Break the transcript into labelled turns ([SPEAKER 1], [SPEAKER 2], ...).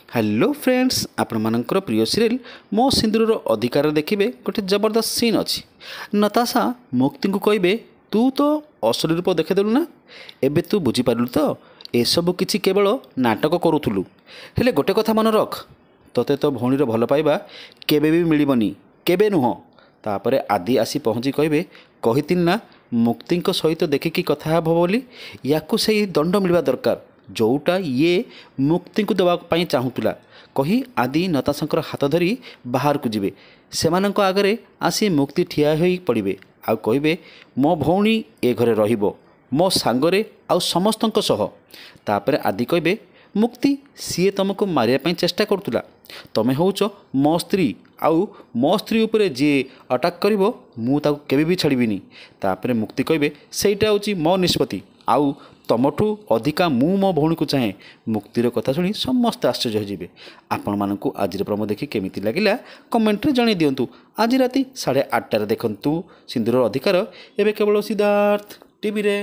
[SPEAKER 1] Hello friends आपण मानकर प्रिय सीरियल मो सिंदूर अधिकार देखिए गोटे जबरदस्त सीन अच्छी। नताशा मुक्ति को कहे तू तो असली रूप देखेदेलु ना एबे तू बुझीपारू तो एसबू किसी केवल नाटक करूलु हेले गोटे कथा मन रख तोते तो भौणीर भल पाइबा केबे भी मिलबनी केबे नुह। तापर आदि आसी पहुँची कहे कही ना मुक्ति सहित देखिकी कथा हे बोली या से दंड मिलवा दरकार जोटा ये मुक्ति को देवाई चाहूला कही आदि नताशंकर हाथ धरी बाहर को जीवे सेमानंक आगरे आसी मुक्ति ठिया होई पड़िबे आ कहिबे मो भौणी ए घरे रहिबो मो सांगरे आ समस्तंक सह। तापर आदि कहिबे मुक्ति सीए तुमको मारिया पई चेष्टा करतुला तमे होउच मो स्त्री आउ मो स्त्री उपरे जी अटाक करिवो मु ताकू केबे भी छाड़बिनी। तापर मुक्ति कहिबे सेटा होची मो निष्पत्ति आउ तमठू अधिका मु मो भौणी को चाहे। मुक्तिर कथा शुणी समस्त आश्चर्य होजिबे। आपण मानकू आज प्रोमो देखि केमिति लागिला कमेंट रे जणाई दियंतु। आज राति 8:30 देखंतु सिंदूर अधिकार एबे केवल सिद्धार्थ टीवी रे।